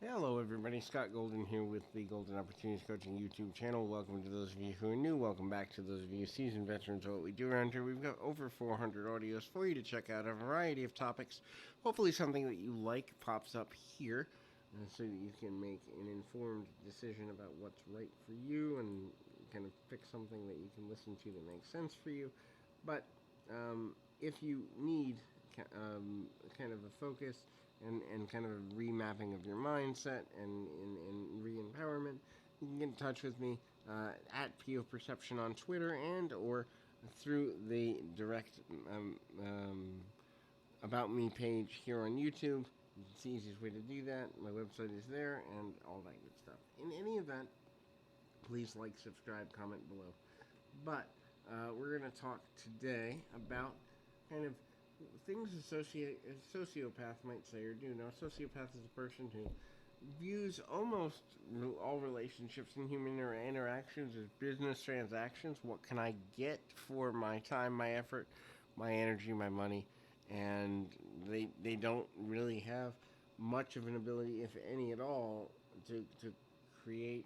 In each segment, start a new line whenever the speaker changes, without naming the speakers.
Hello, everybody. Scott Golden here with the Golden Opportunities Coaching YouTube channel. Welcome to those of you who are new. Welcome back to those of you seasoned veterans of what we do around here. We've got over 400 audios for you to check out, a variety of topics. Hopefully, something that you like pops up here so that you can make an informed decision about what's right for you and kind of pick something that you can listen to that makes sense for you. But if you need kind of a focus, and kind of a remapping of your mindset and re-empowerment, you can get in touch with me at PO Perception on Twitter and or through the direct About Me page here on YouTube. It's the easiest way to do that. My website is there and all that good stuff. In any event, please like, subscribe, comment below. But we're going to talk today about kind of things a sociopath might say or do. Now, a sociopath is a person who views almost all relationships and human interactions as business transactions. What can I get for my time, my effort, my energy, my money? And they don't really have much of an ability, if any at all, to create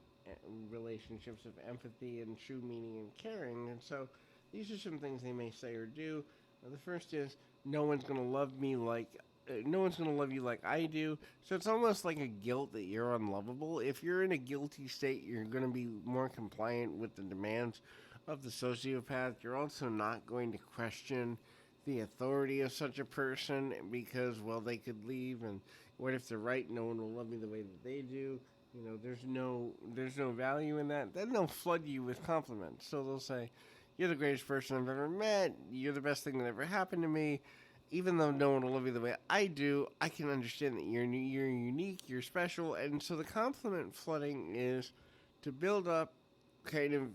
relationships of empathy and true meaning and caring. And so these are some things they may say or do. The first is no one's going to love me like no one's going to love you like I do. So it's almost like a guilt that you're unlovable. If you're in a guilty state, you're going to be more compliant with the demands of the sociopath. You're also not going to question the authority of such a person because, well, they could leave, and what if they're right? No one will love me the way that they do. There's no value in that. Then they'll flood you with compliments. So they'll say, "You're the greatest person I've ever met. You're the best thing that ever happened to me." Even though no one will love you the way I do, I can understand that you're unique, you're special, and so the compliment flooding is to build up kind of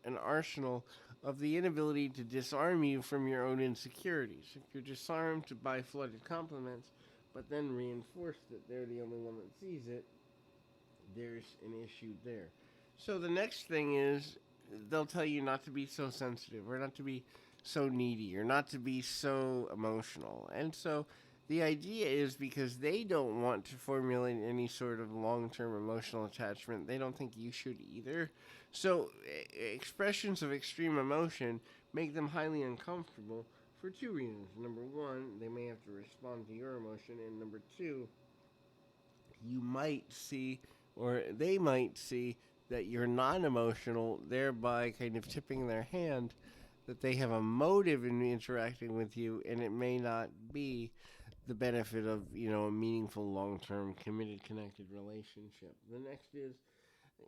an arsenal of the inability to disarm you from your own insecurities. If you're disarmed by flooded compliments, but then reinforce that they're the only one that sees it, there's an issue there. So the next thing is they'll tell you not to be so sensitive or not to be so needy or not to be so emotional. And so the idea is because they don't want to formulate any sort of long term emotional attachment, they don't think you should either. So expressions of extreme emotion make them highly uncomfortable for two reasons. Number one, they may have to respond to your emotion, and number two, you might see or they might see that you're non emotional, thereby kind of tipping their hand that they have a motive in interacting with you, and it may not be the benefit of a meaningful, long-term, committed, connected relationship. The next is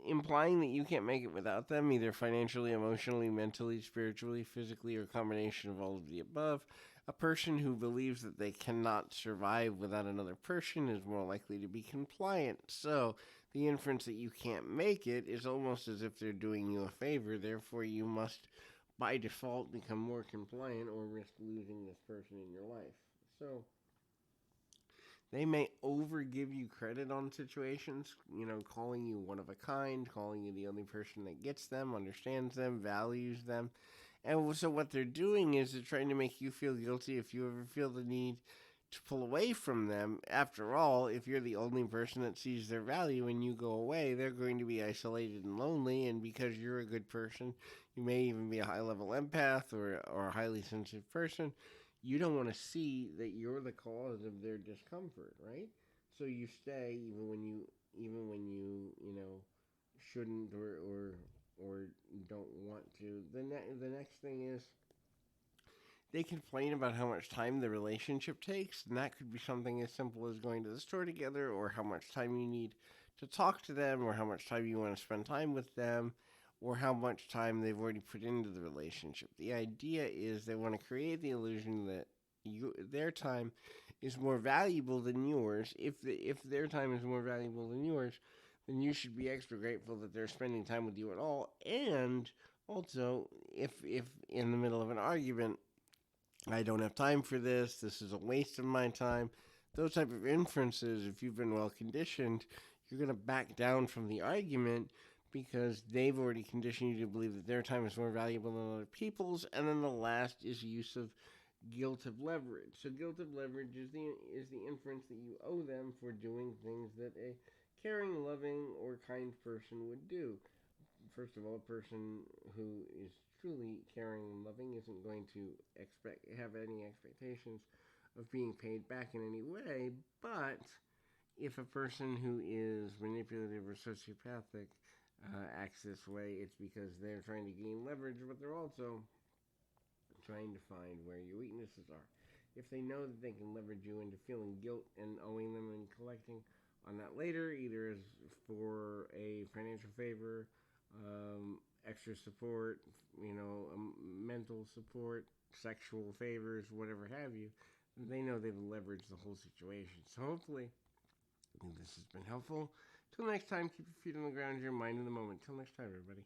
implying that you can't make it without them, either financially, emotionally, mentally, spiritually, physically, or a combination of all of the above. A person who believes that they cannot survive without another person is more likely to be compliant. So the inference that you can't make it is almost as if they're doing you a favor. Therefore, you must, by default, become more compliant or risk losing this person in your life. So they may overgive you credit on situations, calling you one of a kind, calling you the only person that gets them, understands them, values them. And so what they're doing is they're trying to make you feel guilty if you ever feel the need to pull away from them. After all, if you're the only person that sees their value and you go away, they're going to be isolated and lonely. And because you're a good person, you may even be a high-level empath or a highly sensitive person, you don't want to see that you're the cause of their discomfort, right? So you stay even when you shouldn't or don't want to. The next thing is they complain about how much time the relationship takes, and that could be something as simple as going to the store together, or how much time you need to talk to them, or how much time you want to spend time with them, or how much time they've already put into the relationship. The idea is they want to create the illusion that their time is more valuable than yours. If their time is more valuable than yours, then you should be extra grateful that they're spending time with you at all. And also, if in the middle of an argument, I don't have time for this, this is a waste of my time, those type of inferences, if you've been well conditioned, you're going to back down from the argument because they've already conditioned you to believe that their time is more valuable than other people's. And then the last is use of guilt of leverage. So guilt of leverage is the inference that you owe them for doing things that a caring, loving, or kind person would do. First of all, a person who is truly caring and loving isn't going to have any expectations of being paid back in any way. But if a person who is manipulative or sociopathic acts this way, it's because they're trying to gain leverage, but they're also trying to find where your weaknesses are. If they know that they can leverage you into feeling guilt and owing them and collecting on that later, either as for a financial favor, extra support, mental support, sexual favors, whatever have you, they know they've leveraged the whole situation. So hopefully this has been helpful. Till next time, keep your feet on the ground, your mind in the moment. Till next time, everybody.